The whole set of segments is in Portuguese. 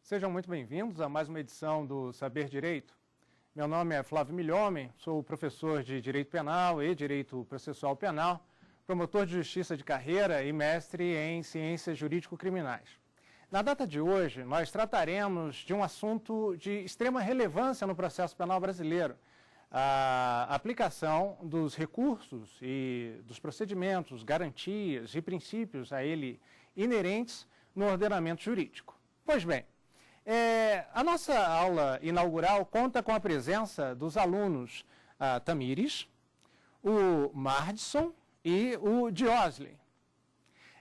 Sejam muito bem-vindos a mais uma edição do Saber Direito. Meu nome é Flávio Milhomem, sou professor de Direito Penal e Direito Processual Penal, promotor de Justiça de Carreira e mestre em Ciências Jurídico-Criminais. Na data de hoje, nós trataremos de um assunto de extrema relevância no processo penal brasileiro, a aplicação dos recursos e dos procedimentos, garantias e princípios a ele inerentes no ordenamento jurídico. Pois bem, a nossa aula inaugural conta com a presença dos alunos Tamires, o Mardson e o Diosley.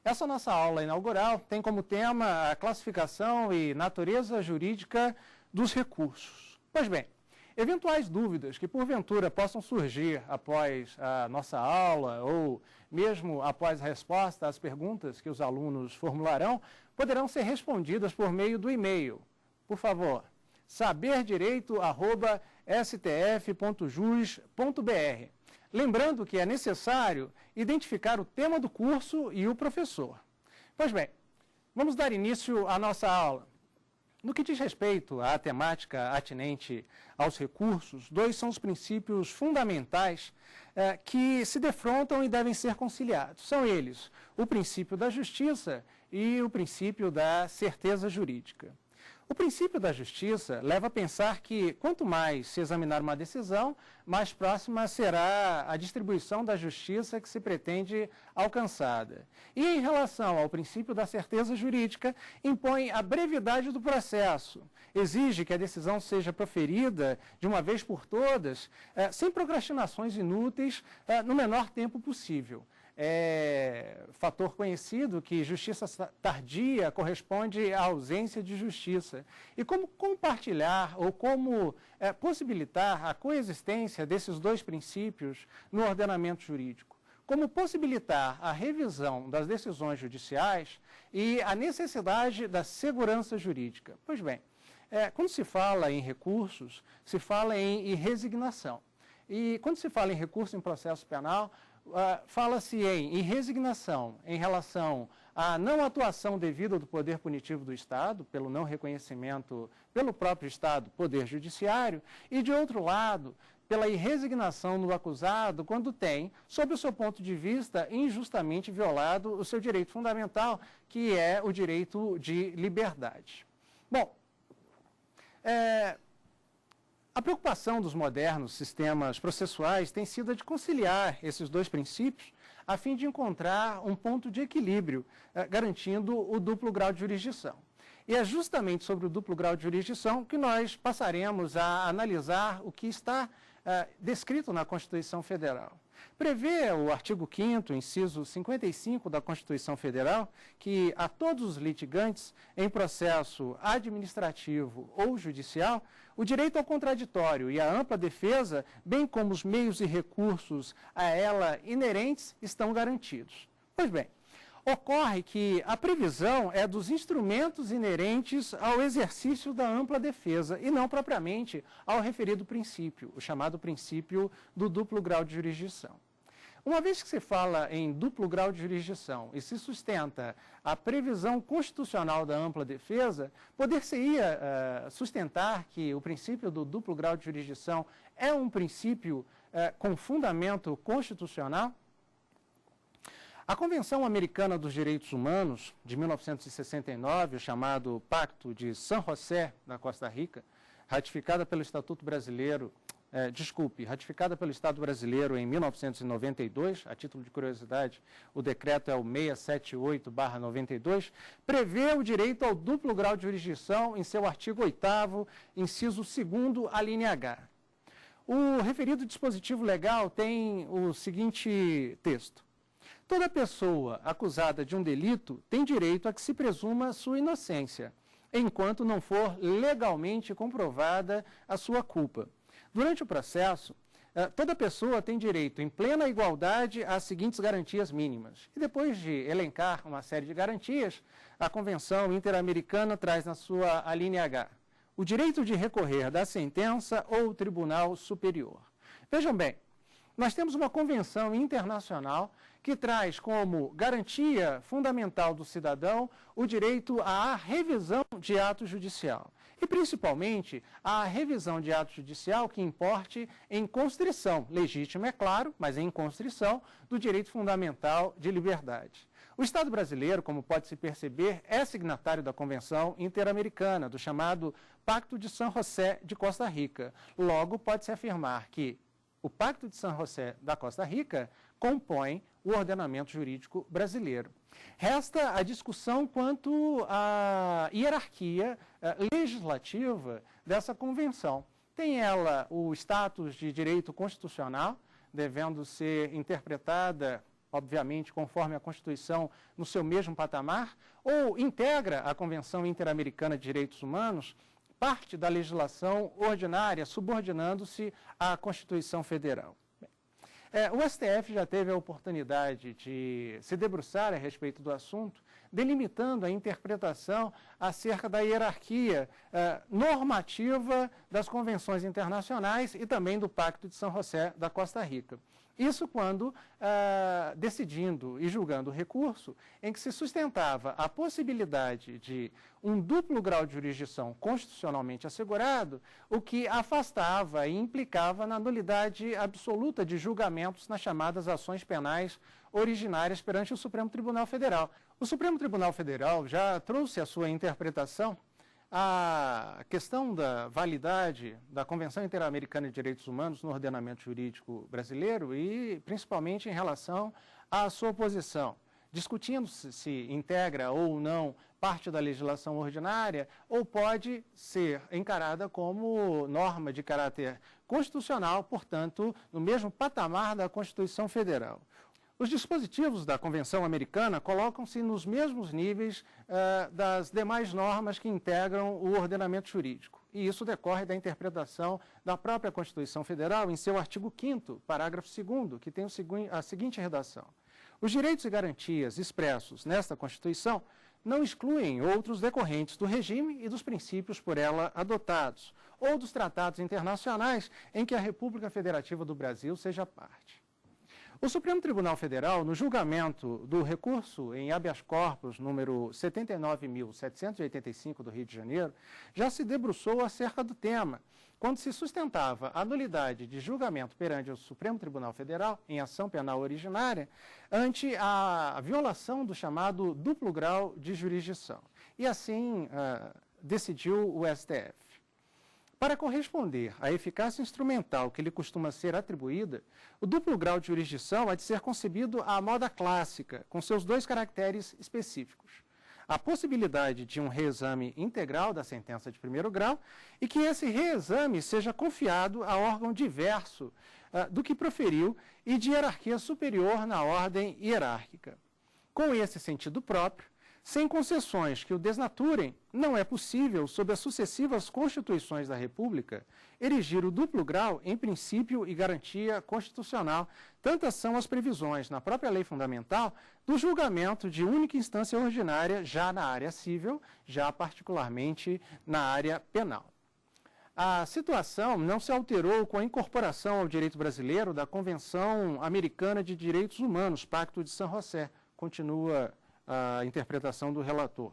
Essa nossa aula inaugural tem como tema a classificação e natureza jurídica dos recursos. Pois bem, eventuais dúvidas que porventura possam surgir após a nossa aula ou mesmo após a resposta às perguntas que os alunos formularão, poderão ser respondidas por meio do e-mail. Por favor, saberdireito@stf.jus.br. Lembrando que é necessário identificar o tema do curso e o professor. Pois bem, vamos dar início à nossa aula. No que diz respeito à temática atinente aos recursos, dois são os princípios fundamentais que se defrontam e devem ser conciliados. São eles o princípio da justiça e o princípio da certeza jurídica. O princípio da justiça leva a pensar que, quanto mais se examinar uma decisão, mais próxima será a distribuição da justiça que se pretende alcançada. E, em relação ao princípio da certeza jurídica, impõe a brevidade do processo, exige que a decisão seja proferida de uma vez por todas, sem procrastinações inúteis, no menor tempo possível. É fator conhecido que justiça tardia corresponde à ausência de justiça. E como compartilhar ou como possibilitar a coexistência desses dois princípios no ordenamento jurídico? Como possibilitar a revisão das decisões judiciais e a necessidade da segurança jurídica? Pois bem, quando se fala em recursos, se fala em resignação. E quando se fala em recurso em processo penal, fala-se em resignação em relação à não atuação devida do poder punitivo do Estado, pelo não reconhecimento pelo próprio Estado, poder judiciário, e, de outro lado, pela irresignação no acusado quando tem, sob o seu ponto de vista, injustamente violado o seu direito fundamental, que é o direito de liberdade. Bom, a preocupação dos modernos sistemas processuais tem sido a de conciliar esses dois princípios a fim de encontrar um ponto de equilíbrio, garantindo o duplo grau de jurisdição. E é justamente sobre o duplo grau de jurisdição que nós passaremos a analisar o que está descrito na Constituição Federal. Prevê o artigo 5º, inciso 55 da Constituição Federal, que a todos os litigantes em processo administrativo ou judicial, o direito ao contraditório e à ampla defesa, bem como os meios e recursos a ela inerentes, estão garantidos. Pois bem, ocorre que a previsão é dos instrumentos inerentes ao exercício da ampla defesa e não propriamente ao referido princípio, o chamado princípio do duplo grau de jurisdição. Uma vez que se fala em duplo grau de jurisdição e se sustenta a previsão constitucional da ampla defesa, poder-se-ia sustentar que o princípio do duplo grau de jurisdição é um princípio com fundamento constitucional? A Convenção Americana dos Direitos Humanos, de 1969, o chamado Pacto de San José, na Costa Rica, ratificada pelo Estatuto Brasileiro, ratificada pelo Estado brasileiro em 1992, a título de curiosidade, o decreto é o 678/92, prevê o direito ao duplo grau de jurisdição em seu artigo 8º, inciso 2º, a linha H. O referido dispositivo legal tem o seguinte texto: toda pessoa acusada de um delito tem direito a que se presuma sua inocência, enquanto não for legalmente comprovada a sua culpa. Durante o processo, toda pessoa tem direito, em plena igualdade, às seguintes garantias mínimas. E depois de elencar uma série de garantias, a Convenção Interamericana traz na sua alínea H o direito de recorrer da sentença ou Tribunal Superior. Vejam bem, nós temos uma convenção internacional que traz como garantia fundamental do cidadão o direito à revisão de ato judicial. E, principalmente, a revisão de ato judicial que importe em constrição, legítima, é claro, mas em constrição do direito fundamental de liberdade. O Estado brasileiro, como pode-se perceber, é signatário da Convenção Interamericana, do chamado Pacto de San José de Costa Rica. Logo, pode-se afirmar que o Pacto de San José da Costa Rica compõe o ordenamento jurídico brasileiro. Resta a discussão quanto à hierarquia legislativa dessa convenção. Tem ela o status de direito constitucional, devendo ser interpretada, obviamente, conforme a Constituição, no seu mesmo patamar, ou integra a Convenção Interamericana de Direitos Humanos parte da legislação ordinária, subordinando-se à Constituição Federal. O STF já teve a oportunidade de se debruçar a respeito do assunto, delimitando a interpretação acerca da hierarquia normativa das convenções internacionais e também do Pacto de San José da Costa Rica. Isso quando, decidindo e julgando o recurso, em que se sustentava a possibilidade de um duplo grau de jurisdição constitucionalmente assegurado, o que afastava e implicava na nulidade absoluta de julgamentos nas chamadas ações penais originárias perante o Supremo Tribunal Federal. O Supremo Tribunal Federal já trouxe a sua interpretação a questão da validade da Convenção Interamericana de Direitos Humanos no ordenamento jurídico brasileiro e, principalmente, em relação à sua posição, discutindo se integra ou não parte da legislação ordinária ou pode ser encarada como norma de caráter constitucional, portanto, no mesmo patamar da Constituição Federal. Os dispositivos da Convenção Americana colocam-se nos mesmos níveis das demais normas que integram o ordenamento jurídico. E isso decorre da interpretação da própria Constituição Federal em seu artigo 5º, parágrafo 2º, que tem a seguinte redação. Os direitos e garantias expressos nesta Constituição não excluem outros decorrentes do regime e dos princípios por ela adotados, ou dos tratados internacionais em que a República Federativa do Brasil seja parte. O Supremo Tribunal Federal, no julgamento do recurso em habeas corpus número 79.785 do Rio de Janeiro, já se debruçou acerca do tema, quando se sustentava a nulidade de julgamento perante o Supremo Tribunal Federal em ação penal originária ante a violação do chamado duplo grau de jurisdição. E assim decidiu o STF. Para corresponder à eficácia instrumental que lhe costuma ser atribuída, o duplo grau de jurisdição há de ser concebido à moda clássica, com seus dois caracteres específicos. A possibilidade de um reexame integral da sentença de primeiro grau e que esse reexame seja confiado a órgão diverso do que proferiu e de hierarquia superior na ordem hierárquica. Com esse sentido próprio, sem concessões que o desnaturem, não é possível, sob as sucessivas constituições da República, erigir o duplo grau em princípio e garantia constitucional. Tantas são as previsões na própria lei fundamental do julgamento de única instância ordinária já na área civil, já particularmente na área penal. A situação não se alterou com a incorporação ao direito brasileiro da Convenção Americana de Direitos Humanos, Pacto de San José, continua a interpretação do relator,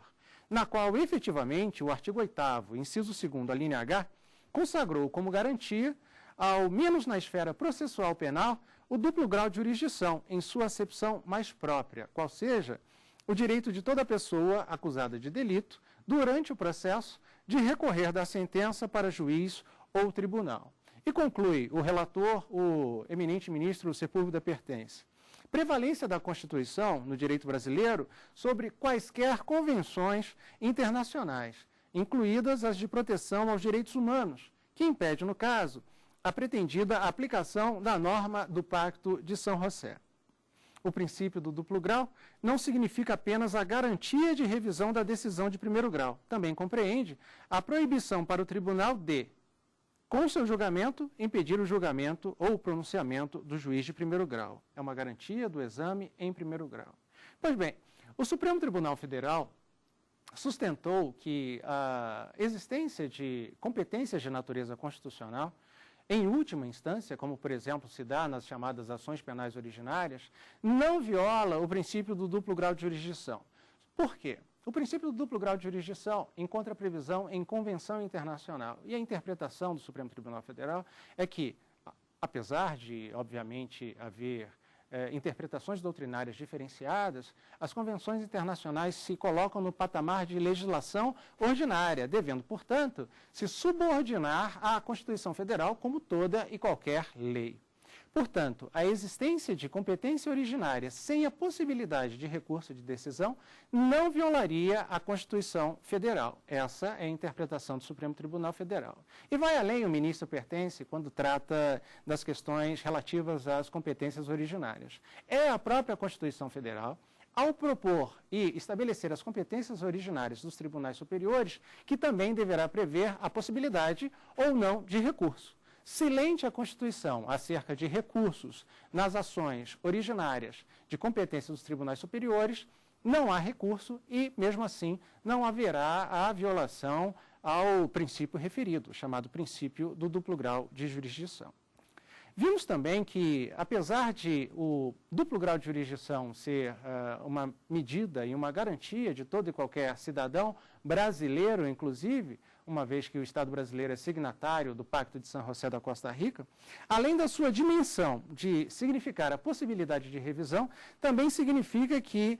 na qual, efetivamente, o artigo 8º, inciso 2º, a linha H, consagrou como garantia, ao menos na esfera processual penal, o duplo grau de jurisdição, em sua acepção mais própria, qual seja o direito de toda pessoa acusada de delito, durante o processo, de recorrer da sentença para juiz ou tribunal. E conclui o relator, o eminente ministro Sepúlveda Pertence. Prevalência da Constituição no direito brasileiro sobre quaisquer convenções internacionais, incluídas as de proteção aos direitos humanos, que impede, no caso, a pretendida aplicação da norma do Pacto de San José. O princípio do duplo grau não significa apenas a garantia de revisão da decisão de primeiro grau, também compreende a proibição para o tribunal de, com seu julgamento, impedir o julgamento ou o pronunciamento do juiz de primeiro grau. É uma garantia do exame em primeiro grau. Pois bem, o Supremo Tribunal Federal sustentou que a existência de competências de natureza constitucional em última instância, como por exemplo se dá nas chamadas ações penais originárias, não viola o princípio do duplo grau de jurisdição. Por quê? O princípio do duplo grau de jurisdição encontra previsão em convenção internacional. E a interpretação do Supremo Tribunal Federal é que, apesar de, obviamente, haver interpretações doutrinárias diferenciadas, as convenções internacionais se colocam no patamar de legislação ordinária, devendo, portanto, se subordinar à Constituição Federal como toda e qualquer lei. Portanto, a existência de competência originária sem a possibilidade de recurso de decisão não violaria a Constituição Federal. Essa é a interpretação do Supremo Tribunal Federal. E vai além o ministro Pertence quando trata das questões relativas às competências originárias. É a própria Constituição Federal, ao propor e estabelecer as competências originárias dos tribunais superiores, que também deverá prever a possibilidade ou não de recurso. Silente a Constituição acerca de recursos nas ações originárias de competência dos tribunais superiores, não há recurso e, mesmo assim, não haverá a violação ao princípio referido, chamado princípio do duplo grau de jurisdição. Vimos também que, apesar de o duplo grau de jurisdição ser uma medida e uma garantia de todo e qualquer cidadão brasileiro, inclusive, uma vez que o Estado brasileiro é signatário do Pacto de São José da Costa Rica, além da sua dimensão de significar a possibilidade de revisão, também significa que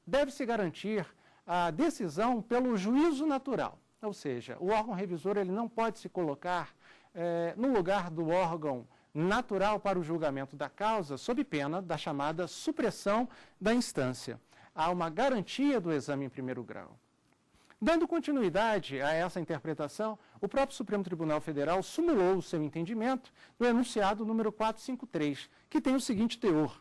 deve-se garantir a decisão pelo juízo natural. Ou seja, o órgão revisor ele não pode se colocar no lugar do órgão natural para o julgamento da causa, sob pena da chamada supressão da instância. Há uma garantia do exame em primeiro grau. Dando continuidade a essa interpretação, o próprio Supremo Tribunal Federal sumulou o seu entendimento no enunciado número 453, que tem o seguinte teor.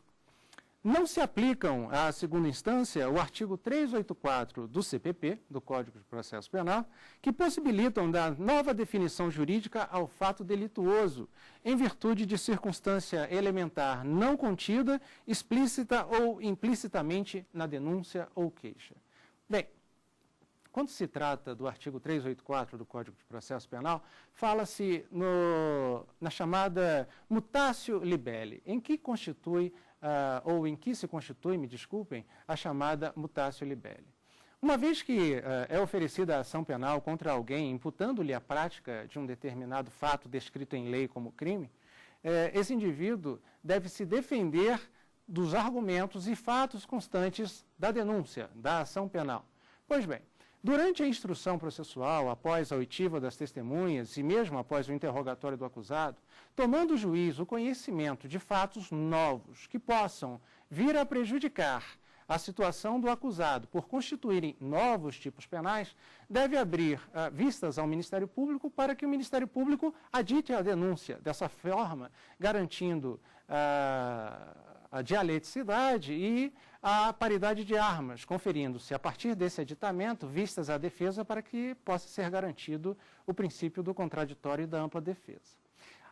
Não se aplicam à segunda instância o artigo 384 do CPP, do Código de Processo Penal, que possibilitam dar nova definição jurídica ao fato delituoso, em virtude de circunstância elementar não contida, explícita ou implicitamente na denúncia ou queixa. Bem, quando se trata do artigo 384 do Código de Processo Penal, fala-se na chamada mutatio libelli, em que se constitui, me desculpem, a chamada mutatio libelli. Uma vez que é oferecida a ação penal contra alguém, imputando-lhe a prática de um determinado fato descrito em lei como crime, esse indivíduo deve se defender dos argumentos e fatos constantes da denúncia, da ação penal. Pois bem, durante a instrução processual, após a oitiva das testemunhas e mesmo após o interrogatório do acusado, tomando o juiz o conhecimento de fatos novos que possam vir a prejudicar a situação do acusado por constituírem novos tipos penais, deve abrir vistas ao Ministério Público para que o Ministério Público adite a denúncia, dessa forma garantindo a dialeticidade e a paridade de armas, conferindo-se, a partir desse aditamento, vistas à defesa para que possa ser garantido o princípio do contraditório e da ampla defesa.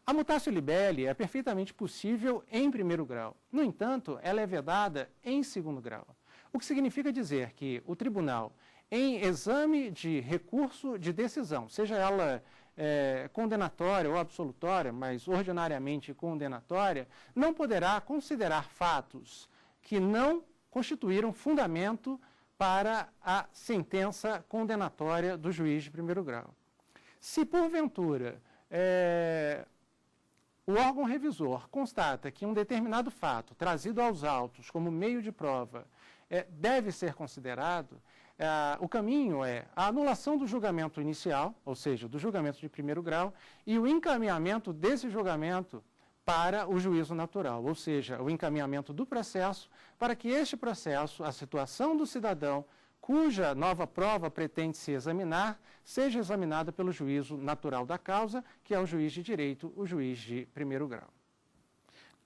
A mutatio libelli é perfeitamente possível em primeiro grau. No entanto, ela é vedada em segundo grau. O que significa dizer que o tribunal, em exame de recurso de decisão, seja ela condenatória ou absolutória, mas ordinariamente condenatória, não poderá considerar fatos que não constituíram fundamento para a sentença condenatória do juiz de primeiro grau. Se, porventura, o órgão revisor constata que um determinado fato, trazido aos autos como meio de prova, deve ser considerado, o caminho é a anulação do julgamento inicial, ou seja, do julgamento de primeiro grau, e o encaminhamento desse julgamento para o juízo natural, ou seja, o encaminhamento do processo para que este processo, a situação do cidadão, cuja nova prova pretende se examinar, seja examinada pelo juízo natural da causa, que é o juiz de direito, o juiz de primeiro grau.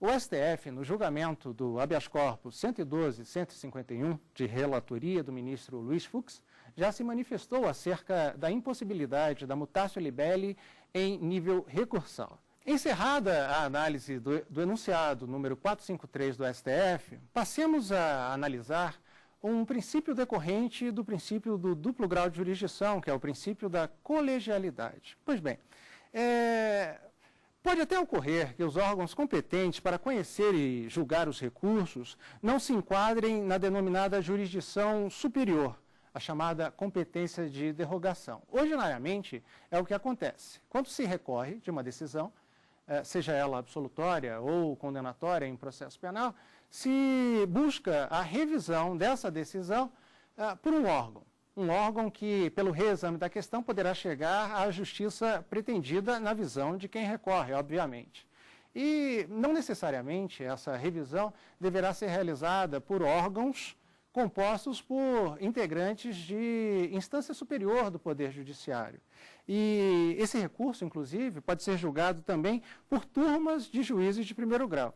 O STF, no julgamento do habeas corpus 112-151, de relatoria do ministro Luiz Fux, já se manifestou acerca da impossibilidade da mutatio libelli em nível recursal. Encerrada a análise do enunciado número 453 do STF, passemos a analisar um princípio decorrente do princípio do duplo grau de jurisdição, que é o princípio da colegialidade. Pois bem, Pode até ocorrer que os órgãos competentes para conhecer e julgar os recursos não se enquadrem na denominada jurisdição superior, a chamada competência de derrogação. Ordinariamente, é o que acontece. Quando se recorre de uma decisão, seja ela absolutória ou condenatória em processo penal, se busca a revisão dessa decisão por um órgão que, pelo reexame da questão, poderá chegar à justiça pretendida na visão de quem recorre, obviamente. E não necessariamente essa revisão deverá ser realizada por órgãos compostos por integrantes de instância superior do Poder Judiciário. E esse recurso, inclusive, pode ser julgado também por turmas de juízes de primeiro grau.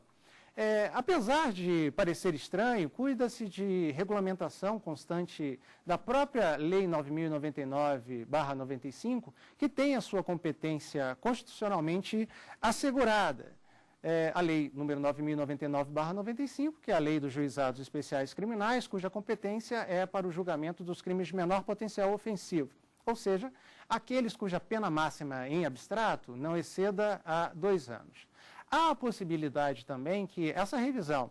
Apesar de parecer estranho, cuida-se de regulamentação constante da própria Lei 9.099/95, que tem a sua competência constitucionalmente assegurada. A Lei número 9.099/95, que é a Lei dos Juizados Especiais Criminais, cuja competência é para o julgamento dos crimes de menor potencial ofensivo, ou seja, aqueles cuja pena máxima em abstrato não exceda a 2 anos. Há a possibilidade também que essa revisão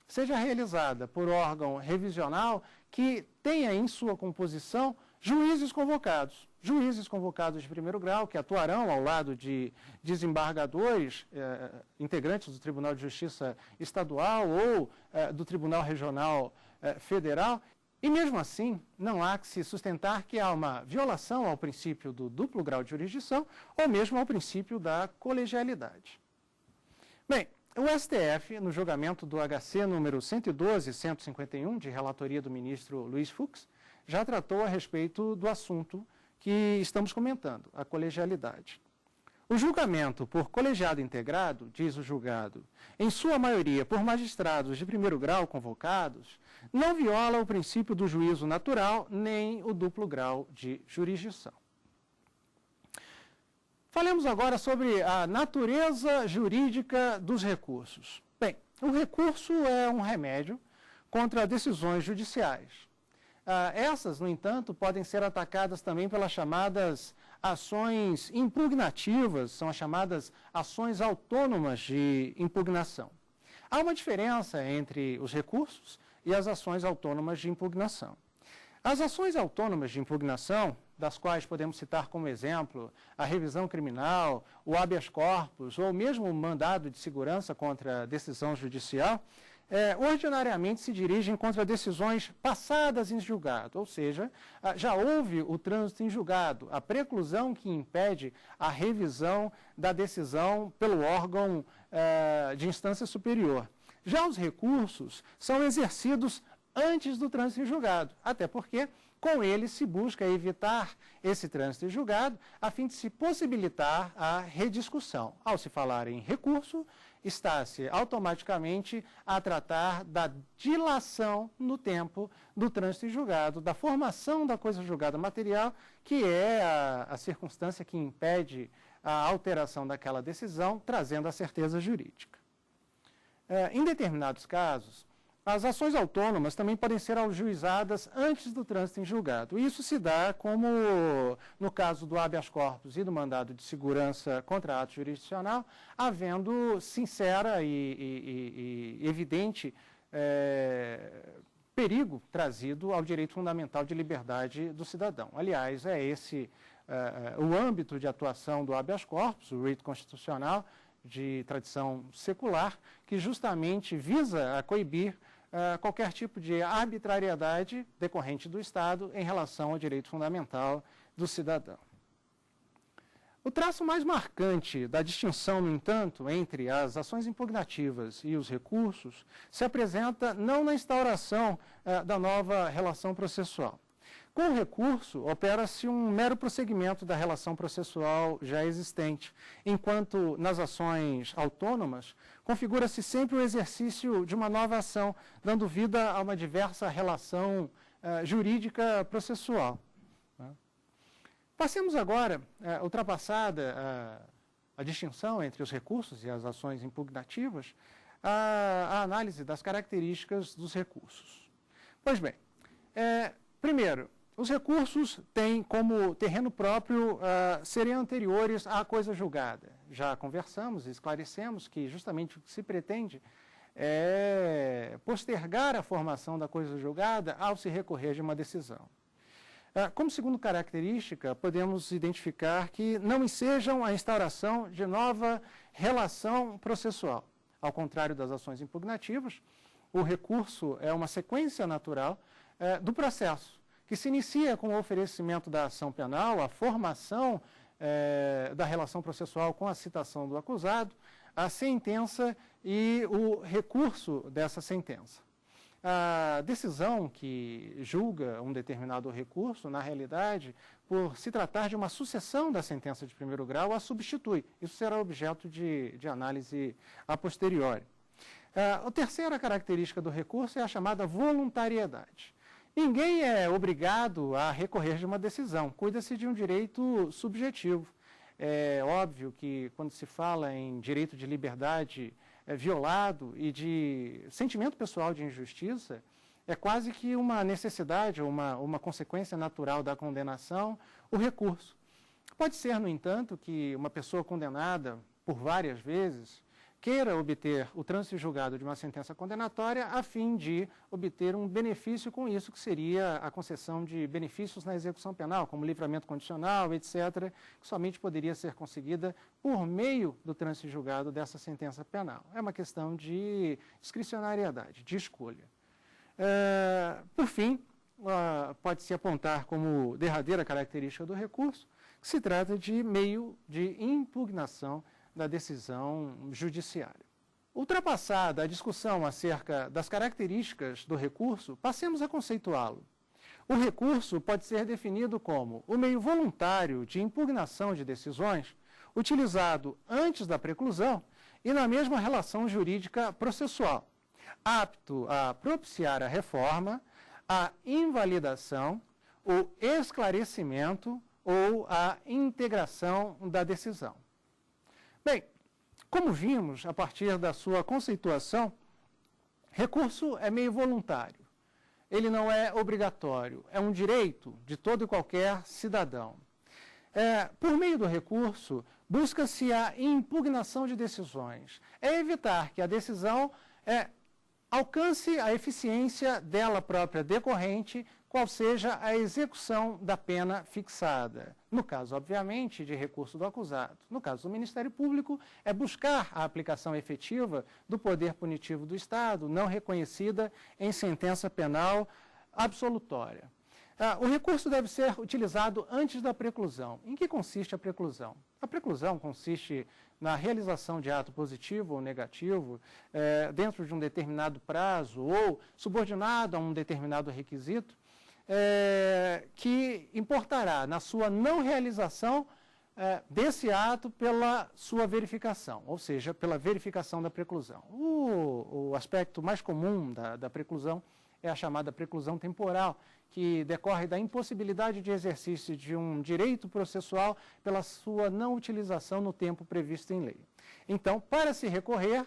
seja realizada por órgão revisional que tenha em sua composição juízes convocados de primeiro grau, que atuarão ao lado de desembargadores, integrantes do Tribunal de Justiça Estadual ou do Tribunal Regional Federal, e mesmo assim não há que se sustentar que há uma violação ao princípio do duplo grau de jurisdição ou mesmo ao princípio da colegialidade. Bem, o STF, no julgamento do HC número 112/151, de relatoria do ministro Luiz Fux, já tratou a respeito do assunto que estamos comentando, a colegialidade. O julgamento por colegiado integrado, diz o julgado, em sua maioria por magistrados de primeiro grau convocados, não viola o princípio do juízo natural nem o duplo grau de jurisdição. Falemos agora sobre a natureza jurídica dos recursos. Bem, o recurso é um remédio contra decisões judiciais. Essas, no entanto, podem ser atacadas também pelas chamadas ações impugnativas, são as chamadas ações autônomas de impugnação. Há uma diferença entre os recursos e as ações autônomas de impugnação. As ações autônomas de impugnação, das quais podemos citar como exemplo a revisão criminal, o habeas corpus ou mesmo o mandado de segurança contra a decisão judicial, ordinariamente se dirigem contra decisões passadas em julgado, ou seja, já houve o trânsito em julgado, a preclusão que impede a revisão da decisão pelo órgão de instância superior. Já os recursos são exercidos antes do trânsito em julgado, até porque com eles se busca evitar esse trânsito em julgado a fim de se possibilitar a rediscussão. Ao se falar em recurso, está-se automaticamente a tratar da dilação no tempo do trânsito em julgado, da formação da coisa julgada material, que é a circunstância que impede a alteração daquela decisão, trazendo a certeza jurídica. Em determinados casos, as ações autônomas também podem ser ajuizadas antes do trânsito em julgado. Isso se dá como no caso do habeas corpus e do mandado de segurança contra ato jurisdicional, havendo sincera e evidente perigo trazido ao direito fundamental de liberdade do cidadão. Aliás, é esse o âmbito de atuação do habeas corpus, o rito constitucional de tradição secular, que justamente visa a coibir qualquer tipo de arbitrariedade decorrente do Estado em relação ao direito fundamental do cidadão. O traço mais marcante da distinção, no entanto, entre as ações impugnativas e os recursos se apresenta não na instauração da nova relação processual. Com o recurso, opera-se um mero prosseguimento da relação processual já existente, enquanto nas ações autônomas, configura-se sempre o exercício de uma nova ação, dando vida a uma diversa relação jurídica processual. Passemos agora, ultrapassada a distinção entre os recursos e as ações impugnativas, à análise das características dos recursos. Pois bem, primeiro, os recursos têm como terreno próprio serem anteriores à coisa julgada. Já conversamos e esclarecemos que justamente o que se pretende é postergar a formação da coisa julgada ao se recorrer de uma decisão. Como segunda característica, podemos identificar que não ensejam a instauração de nova relação processual. Ao contrário das ações impugnativas, o recurso é uma sequência natural do processo, que se inicia com o oferecimento da ação penal, a formação da relação processual com a citação do acusado, a sentença e o recurso dessa sentença. A decisão que julga um determinado recurso, na realidade, por se tratar de uma sucessão da sentença de primeiro grau, a substitui. Isso será objeto de análise a posteriori. A terceira característica do recurso é a chamada voluntariedade. Ninguém é obrigado a recorrer de uma decisão, cuida-se de um direito subjetivo. É óbvio que, quando se fala em direito de liberdade violado e de sentimento pessoal de injustiça, é quase que uma necessidade, uma consequência natural da condenação, o recurso. Pode ser, no entanto, que uma pessoa condenada por várias vezes queira obter o trânsito julgado de uma sentença condenatória a fim de obter um benefício com isso, que seria a concessão de benefícios na execução penal, como livramento condicional, etc., que somente poderia ser conseguida por meio do trânsito julgado dessa sentença penal. É uma questão de discricionariedade, de escolha. Por fim, pode-se apontar como derradeira característica do recurso que se trata de meio de impugnação da decisão judiciária. Ultrapassada a discussão acerca das características do recurso, passemos a conceituá-lo. O recurso pode ser definido como o meio voluntário de impugnação de decisões utilizado antes da preclusão e na mesma relação jurídica processual, apto a propiciar a reforma, a invalidação, o esclarecimento ou a integração da decisão. Bem, como vimos a partir da sua conceituação, recurso é meio voluntário. Ele não é obrigatório, é um direito de todo e qualquer cidadão. Por meio do recurso, busca-se a impugnação de decisões. É evitar que a decisão alcance a eficiência dela própria decorrente, qual seja a execução da pena fixada. No caso, obviamente, de recurso do acusado. No caso do Ministério Público, é buscar a aplicação efetiva do poder punitivo do Estado, não reconhecida em sentença penal absolutória. O recurso deve ser utilizado antes da preclusão. Em que consiste a preclusão? A preclusão consiste na realização de ato positivo ou negativo dentro de um determinado prazo ou subordinado a um determinado requisito, que importará na sua não realização desse ato pela sua verificação, ou seja, pela verificação da preclusão. O aspecto mais comum da preclusão é a chamada preclusão temporal, que decorre da impossibilidade de exercício de um direito processual pela sua não utilização no tempo previsto em lei. Então, para se recorrer,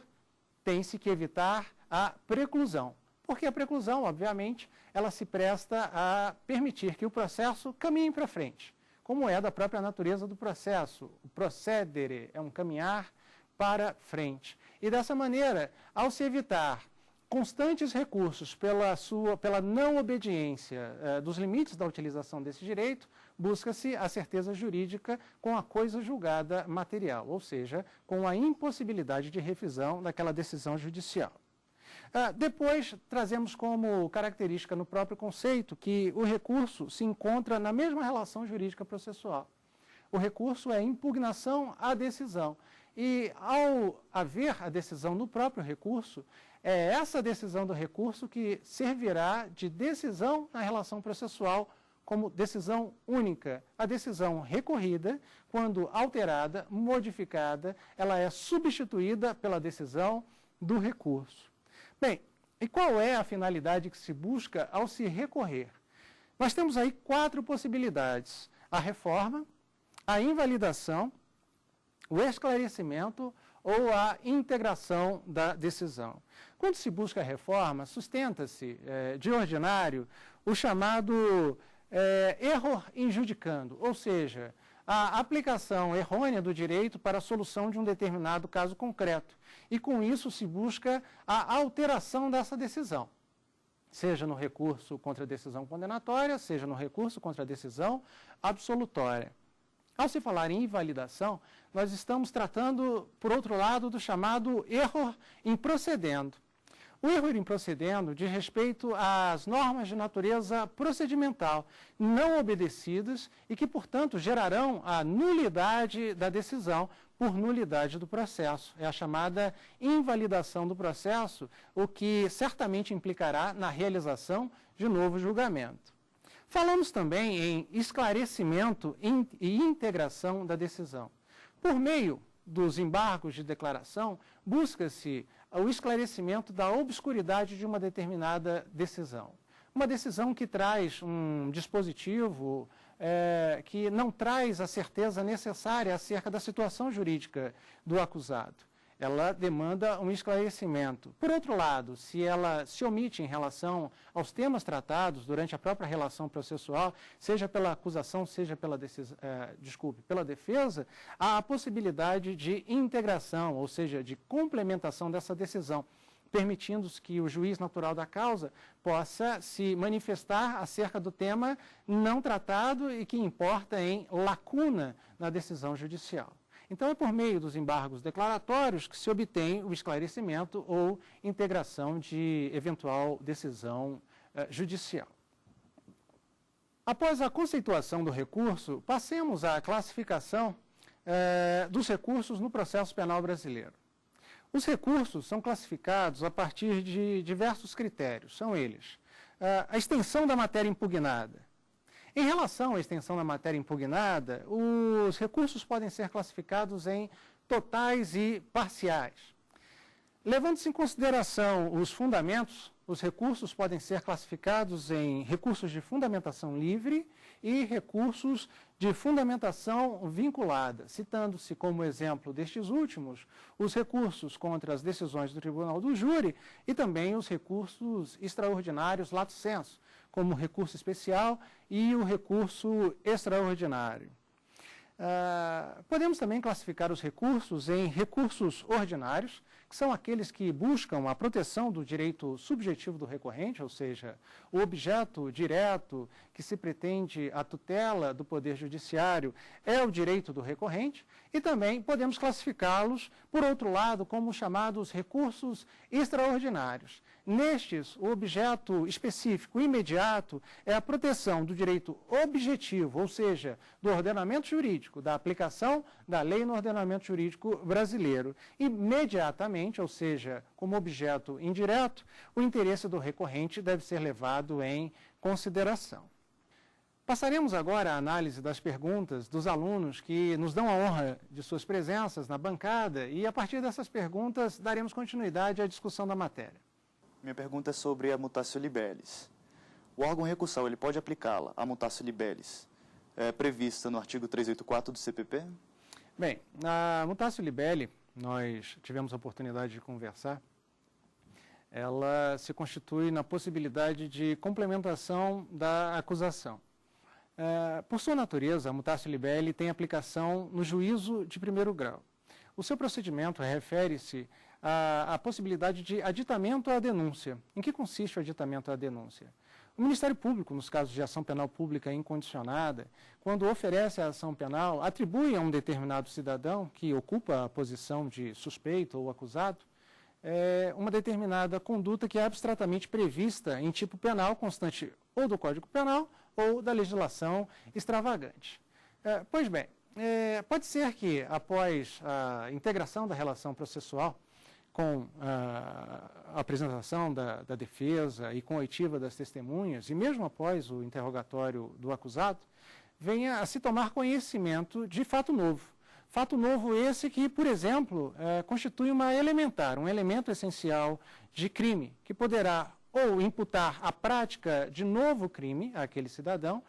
tem-se que evitar a preclusão, porque a preclusão, obviamente, ela se presta a permitir que o processo caminhe para frente, como é da própria natureza do processo. O procedere é um caminhar para frente. E dessa maneira, ao se evitar constantes recursos pela não obediência dos limites da utilização desse direito, busca-se a certeza jurídica com a coisa julgada material, ou seja, com a impossibilidade de revisão daquela decisão judicial. Depois, trazemos como característica no próprio conceito que o recurso se encontra na mesma relação jurídica processual. O recurso é impugnação à decisão. E, ao haver a decisão no próprio recurso, é essa decisão do recurso que servirá de decisão na relação processual como decisão única. A decisão recorrida, quando alterada, modificada, ela é substituída pela decisão do recurso. Bem, e qual é a finalidade que se busca ao se recorrer? Nós temos aí 4 possibilidades: a reforma, a invalidação, o esclarecimento ou a integração da decisão. Quando se busca a reforma, sustenta-se, de ordinário, o chamado error injudicando, ou seja, a aplicação errônea do direito para a solução de um determinado caso concreto. E com isso se busca a alteração dessa decisão, seja no recurso contra a decisão condenatória, seja no recurso contra a decisão absolutória. Ao se falar em invalidação, nós estamos tratando, por outro lado, do chamado error improcedendo. O erro improcedendo diz respeito às normas de natureza procedimental não obedecidas e que, portanto, gerarão a nulidade da decisão por nulidade do processo. É a chamada invalidação do processo, o que certamente implicará na realização de novo julgamento. Falamos também em esclarecimento e integração da decisão. Por meio dos embargos de declaração, busca-se o esclarecimento da obscuridade de uma determinada decisão. Uma decisão que traz um dispositivo que não traz a certeza necessária acerca da situação jurídica do acusado. Ela demanda um esclarecimento. Por outro lado, se ela se omite em relação aos temas tratados durante a própria relação processual, seja pela acusação, seja pela defesa, há a possibilidade de integração, ou seja, de complementação dessa decisão, permitindo que o juiz natural da causa possa se manifestar acerca do tema não tratado e que importa em lacuna na decisão judicial. Então, é por meio dos embargos declaratórios que se obtém o esclarecimento ou integração de eventual decisão judicial. Após a conceituação do recurso, passemos à classificação dos recursos no processo penal brasileiro. Os recursos são classificados a partir de diversos critérios. São eles: a extensão da matéria impugnada. Em relação à extensão da matéria impugnada, os recursos podem ser classificados em totais e parciais. Levando-se em consideração os fundamentos, os recursos podem ser classificados em recursos de fundamentação livre e recursos de fundamentação vinculada, citando-se como exemplo destes últimos os recursos contra as decisões do Tribunal do Júri e também os recursos extraordinários lato sensu, como o recurso especial e o recurso extraordinário. Podemos também classificar os recursos em recursos ordinários, que são aqueles que buscam a proteção do direito subjetivo do recorrente, ou seja, o objeto direto que se pretende a tutela do Poder Judiciário é o direito do recorrente, e também podemos classificá-los, por outro lado, como chamados recursos extraordinários. Nestes, o objeto específico imediato é a proteção do direito objetivo, ou seja, do ordenamento jurídico, da aplicação da lei no ordenamento jurídico brasileiro. Imediatamente, ou seja, como objeto indireto, o interesse do recorrente deve ser levado em consideração. Passaremos agora à análise das perguntas dos alunos que nos dão a honra de suas presenças na bancada e, a partir dessas perguntas, daremos continuidade à discussão da matéria. Minha pergunta é sobre a mutatio libellis. O órgão recursal, ele pode aplicá-la, a mutatio libellis, prevista no artigo 384 do CPP? Bem, a mutatio libelli, nós tivemos a oportunidade de conversar, ela se constitui na possibilidade de complementação da acusação. Por sua natureza, a mutatio libelli tem aplicação no juízo de primeiro grau. O seu procedimento refere-se à possibilidade de aditamento à denúncia. Em que consiste o aditamento à denúncia? O Ministério Público, nos casos de ação penal pública incondicionada, quando oferece a ação penal, atribui a um determinado cidadão que ocupa a posição de suspeito ou acusado uma determinada conduta que é abstratamente prevista em tipo penal constante ou do Código Penal ou da legislação extravagante. Pois bem, pode ser que após a integração da relação processual com a apresentação da defesa e com a oitiva das testemunhas, e mesmo após o interrogatório do acusado, venha a se tomar conhecimento de fato novo. Fato novo esse que, por exemplo, constitui um elemento essencial de crime, que poderá ou imputar a prática de novo crime àquele cidadão,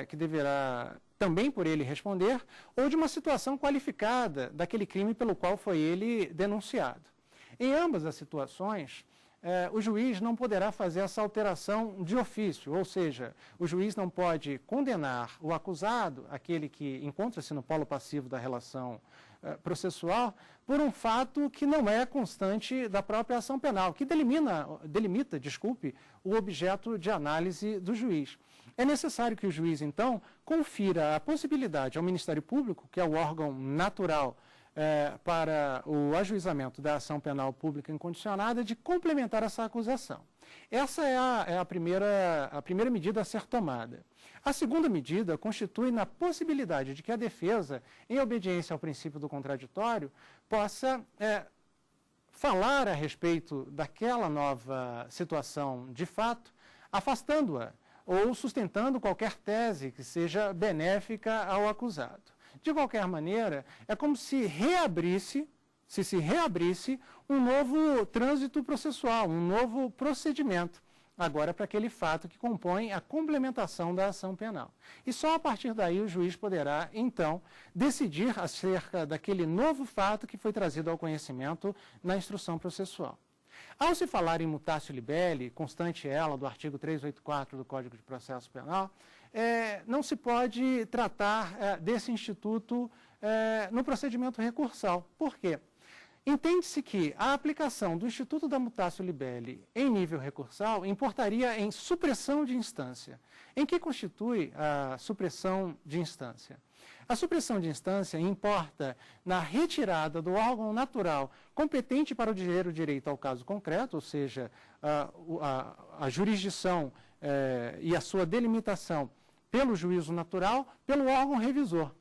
que deverá também por ele responder, ou de uma situação qualificada daquele crime pelo qual foi ele denunciado. Em ambas as situações, o juiz não poderá fazer essa alteração de ofício, ou seja, o juiz não pode condenar o acusado, aquele que encontra-se no polo passivo da relação processual, por um fato que não é constante da própria ação penal, que delimita, o objeto de análise do juiz. É necessário que o juiz, então, confira a possibilidade ao Ministério Público, que é o órgão natural para o ajuizamento da ação penal pública incondicionada, de complementar essa acusação. Essa é a primeira medida a ser tomada. A segunda medida constitui na possibilidade de que a defesa, em obediência ao princípio do contraditório, possa falar a respeito daquela nova situação de fato, afastando-a ou sustentando qualquer tese que seja benéfica ao acusado. De qualquer maneira, é como se se reabrisse um novo trânsito processual, um novo procedimento, agora para aquele fato que compõe a complementação da ação penal. E só a partir daí o juiz poderá, então, decidir acerca daquele novo fato que foi trazido ao conhecimento na instrução processual. Ao se falar em mutatio libelli, constante ela do artigo 384 do Código de Processo Penal, não se pode tratar desse instituto no procedimento recursal. Por quê? Entende-se que a aplicação do Instituto da Mutatio Libelli em nível recursal importaria em supressão de instância. Em que constitui a supressão de instância? A supressão de instância importa na retirada do órgão natural competente para o direito ao caso concreto, ou seja, a jurisdição e a sua delimitação pelo juízo natural, pelo órgão revisor.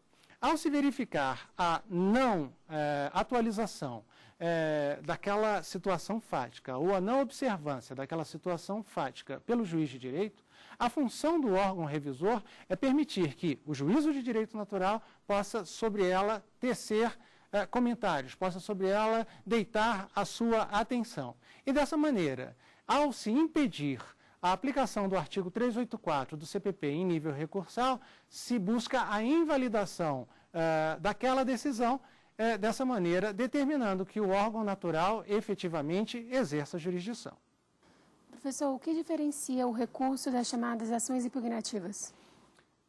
Ao se verificar a não atualização daquela situação fática ou a não observância daquela situação fática pelo juiz de direito, a função do órgão revisor é permitir que o juízo de direito natural possa sobre ela tecer comentários, possa sobre ela deitar a sua atenção. E dessa maneira, ao se impedir a aplicação do artigo 384 do CPP em nível recursal, se busca a invalidação daquela decisão, dessa maneira, determinando que o órgão natural efetivamente exerça a jurisdição. Professor, o que diferencia o recurso das chamadas ações impugnativas?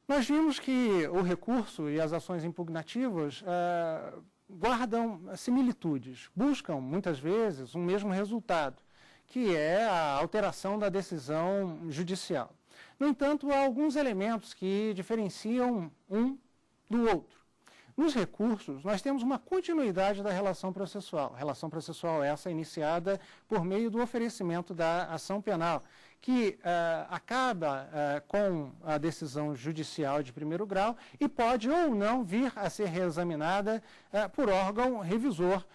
Nós vimos que o recurso e as ações impugnativas guardam similitudes, buscam, muitas vezes, um mesmo resultado, que é a alteração da decisão judicial. No entanto, há alguns elementos que diferenciam um do outro. Nos recursos, nós temos uma continuidade da relação processual essa iniciada por meio do oferecimento da ação penal, que acaba com a decisão judicial de primeiro grau e pode ou não vir a ser reexaminada por órgão revisor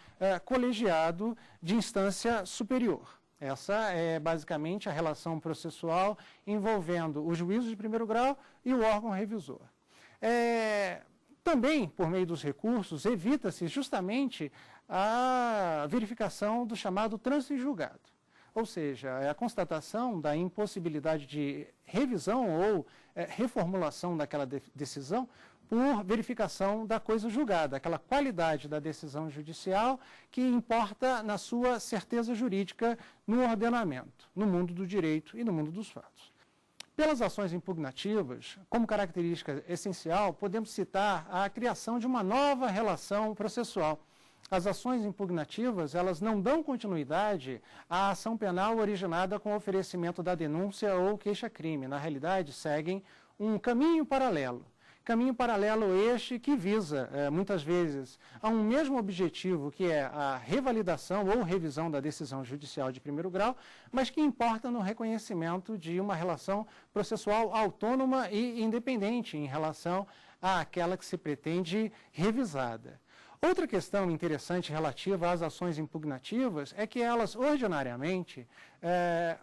colegiado de instância superior. Essa é basicamente a relação processual envolvendo o juízo de primeiro grau e o órgão revisor. Também, por meio dos recursos, evita-se justamente a verificação do chamado trânsito em julgado. Ou seja, é a constatação da impossibilidade de revisão ou reformulação daquela decisão por verificação da coisa julgada, aquela qualidade da decisão judicial que importa na sua certeza jurídica no ordenamento, no mundo do direito e no mundo dos fatos. Pelas ações impugnativas, como característica essencial, podemos citar a criação de uma nova relação processual. As ações impugnativas, elas não dão continuidade à ação penal originada com o oferecimento da denúncia ou queixa-crime. Na realidade, seguem um caminho paralelo. Caminho paralelo este que visa, muitas vezes, a um mesmo objetivo, que é a revalidação ou revisão da decisão judicial de primeiro grau, mas que importa no reconhecimento de uma relação processual autônoma e independente em relação àquela que se pretende revisada. Outra questão interessante relativa às ações impugnativas é que elas, ordinariamente,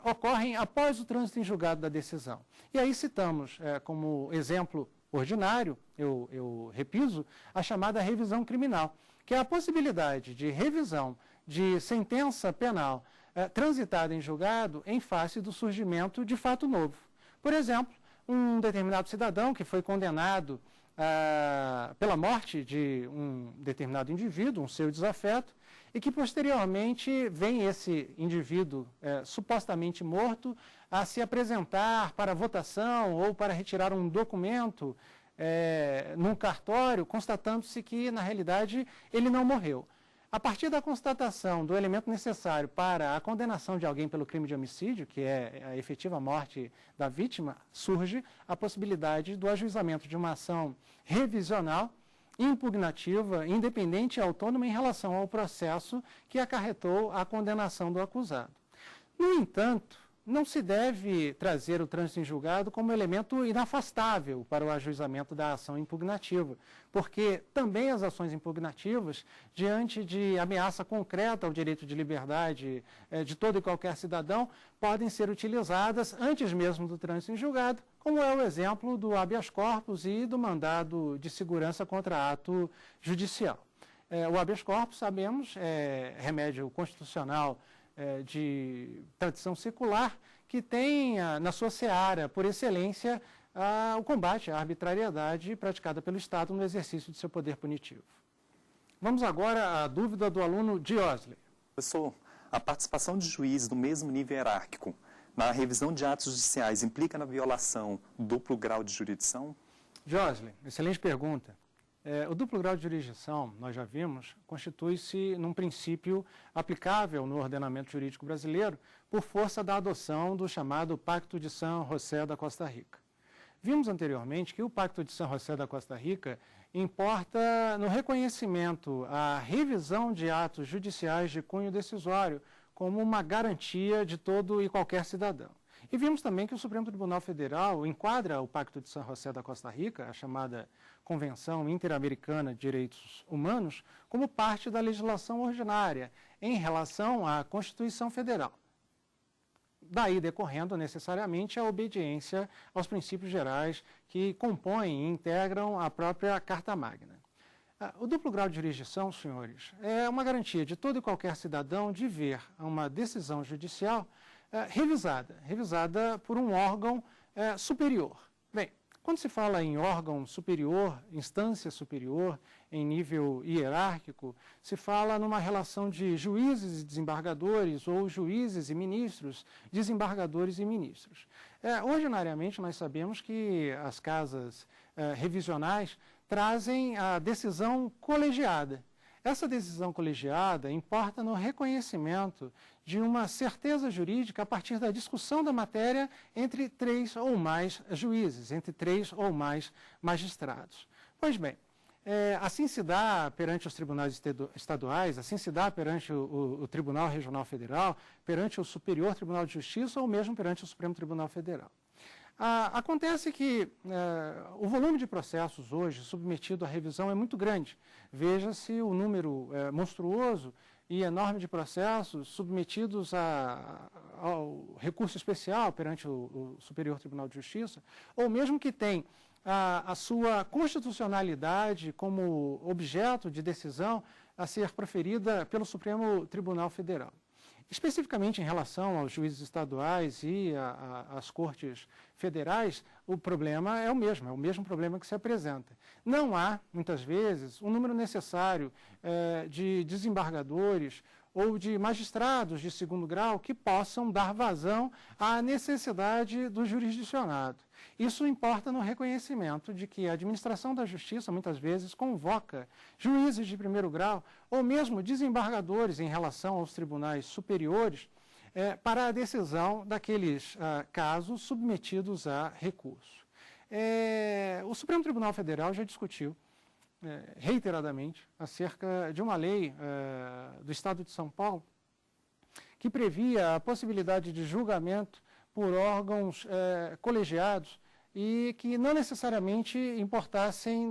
ocorrem após o trânsito em julgado da decisão. E aí citamos como exemplo ordinário, eu repiso, a chamada revisão criminal, que é a possibilidade de revisão de sentença penal transitada em julgado em face do surgimento de fato novo. Por exemplo, um determinado cidadão que foi condenado pela morte de um determinado indivíduo, um seu desafeto, e que posteriormente vem esse indivíduo supostamente morto a se apresentar para votação ou para retirar um documento num cartório, constatando-se que, na realidade, ele não morreu. A partir da constatação do elemento necessário para a condenação de alguém pelo crime de homicídio, que é a efetiva morte da vítima, surge a possibilidade do ajuizamento de uma ação revisional, impugnativa, independente e autônoma em relação ao processo que acarretou a condenação do acusado. No entanto, não se deve trazer o trânsito em julgado como elemento inafastável para o ajuizamento da ação impugnativa, porque também as ações impugnativas, diante de ameaça concreta ao direito de liberdade de todo e qualquer cidadão, podem ser utilizadas antes mesmo do trânsito em julgado, como é o exemplo do habeas corpus e do mandado de segurança contra ato judicial. O habeas corpus, sabemos, é remédio constitucional de tradição secular, que tem na sua seara, por excelência, o combate à arbitrariedade praticada pelo Estado no exercício de seu poder punitivo. Vamos agora à dúvida do aluno Diosley. Professor, a participação de juízes do mesmo nível hierárquico na revisão de atos judiciais implica na violação do duplo grau de jurisdição? Diosley, excelente pergunta. O duplo grau de jurisdição, nós já vimos, constitui-se num princípio aplicável no ordenamento jurídico brasileiro por força da adoção do chamado Pacto de San José da Costa Rica. Vimos anteriormente que o Pacto de San José da Costa Rica importa no reconhecimento à revisão de atos judiciais de cunho decisório como uma garantia de todo e qualquer cidadão. E vimos também que o Supremo Tribunal Federal enquadra o Pacto de San José da Costa Rica, a chamada Convenção Interamericana de Direitos Humanos, como parte da legislação ordinária em relação à Constituição Federal. Daí decorrendo necessariamente a obediência aos princípios gerais que compõem e integram a própria Carta Magna. O duplo grau de jurisdição, senhores, é uma garantia de todo e qualquer cidadão de ver uma decisão judicial revisada por um órgão superior. Bem, quando se fala em órgão superior, instância superior, em nível hierárquico, se fala numa relação de juízes e desembargadores ou juízes e ministros, desembargadores e ministros. Ordinariamente, nós sabemos que as casas revisionais trazem a decisão colegiada. Essa decisão colegiada importa no reconhecimento de uma certeza jurídica a partir da discussão da matéria entre 3 ou mais juízes, entre 3 ou mais magistrados. Pois bem, assim se dá perante os tribunais estaduais, assim se dá perante o Tribunal Regional Federal, perante o Superior Tribunal de Justiça ou mesmo perante o Supremo Tribunal Federal. Acontece que o volume de processos hoje submetido à revisão é muito grande. Veja-se o número monstruoso e enorme de processos submetidos ao recurso especial perante o Superior Tribunal de Justiça, ou mesmo que tem a sua constitucionalidade como objeto de decisão a ser proferida pelo Supremo Tribunal Federal. Especificamente em relação aos juízes estaduais e às cortes federais, o problema é o mesmo problema que se apresenta. Não há, muitas vezes, um número necessário de desembargadores ou de magistrados de segundo grau que possam dar vazão à necessidade do jurisdicionado. Isso importa no reconhecimento de que a administração da justiça, muitas vezes, convoca juízes de primeiro grau ou mesmo desembargadores em relação aos tribunais superiores para a decisão daqueles casos submetidos a recurso. O Supremo Tribunal Federal já discutiu reiteradamente acerca de uma lei do Estado de São Paulo que previa a possibilidade de julgamento por órgãos colegiados e que não necessariamente importassem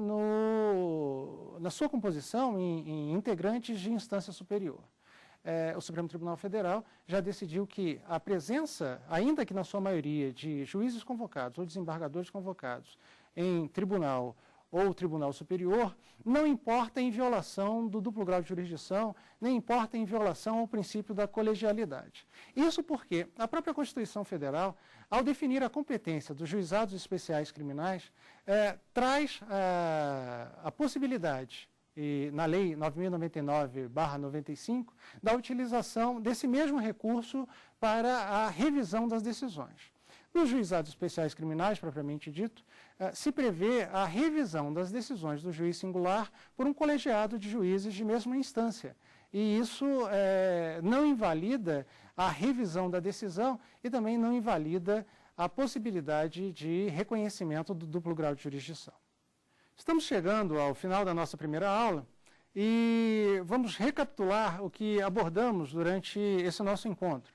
na sua composição em integrantes de instância superior. O Supremo Tribunal Federal já decidiu que a presença, ainda que na sua maioria, de juízes convocados ou desembargadores convocados em tribunal ou tribunal superior, não importa em violação do duplo grau de jurisdição, nem importa em violação ao princípio da colegialidade. Isso porque a própria Constituição Federal, ao definir a competência dos juizados especiais criminais, traz a possibilidade e na Lei 9.099/95, da utilização desse mesmo recurso para a revisão das decisões. Nos juizados especiais criminais, propriamente dito, se prevê a revisão das decisões do juiz singular por um colegiado de juízes de mesma instância. E isso não invalida a revisão da decisão e também não invalida a possibilidade de reconhecimento do duplo grau de jurisdição. Estamos chegando ao final da nossa primeira aula e vamos recapitular o que abordamos durante esse nosso encontro.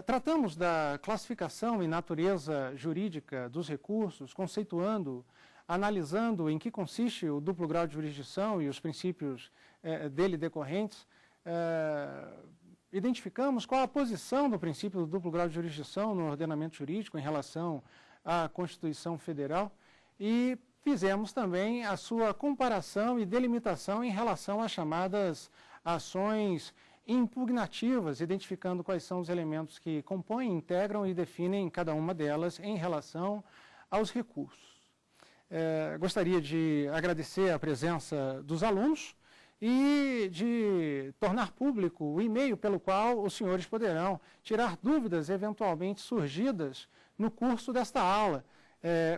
Tratamos da classificação e natureza jurídica dos recursos, conceituando, analisando em que consiste o duplo grau de jurisdição e os princípios dele decorrentes. Identificamos qual a posição do princípio do duplo grau de jurisdição no ordenamento jurídico em relação à Constituição Federal e fizemos também a sua comparação e delimitação em relação às chamadas ações impugnativas, identificando quais são os elementos que compõem, integram e definem cada uma delas em relação aos recursos. Gostaria de agradecer a presença dos alunos e de tornar público o e-mail pelo qual os senhores poderão tirar dúvidas eventualmente surgidas no curso desta aula.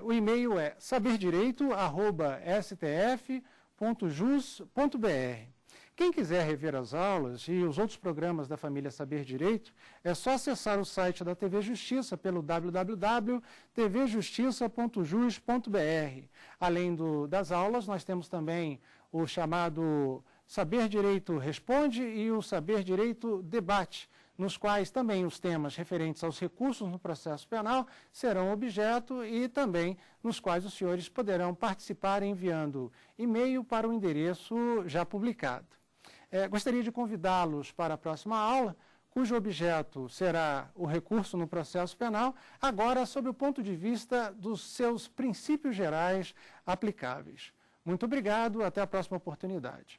O e-mail é saberdireito@stf.jus.br. Quem quiser rever as aulas e os outros programas da família Saber Direito, é só acessar o site da TV Justiça pelo www.tvjustiça.jus.br. Além das aulas, nós temos também o chamado Saber Direito Responde e o Saber Direito Debate, nos quais também os temas referentes aos recursos no processo penal serão objeto e também nos quais os senhores poderão participar enviando e-mail para o endereço já publicado. Gostaria de convidá-los para a próxima aula, cujo objeto será o recurso no processo penal, agora sob o ponto de vista dos seus princípios gerais aplicáveis. Muito obrigado, até a próxima oportunidade.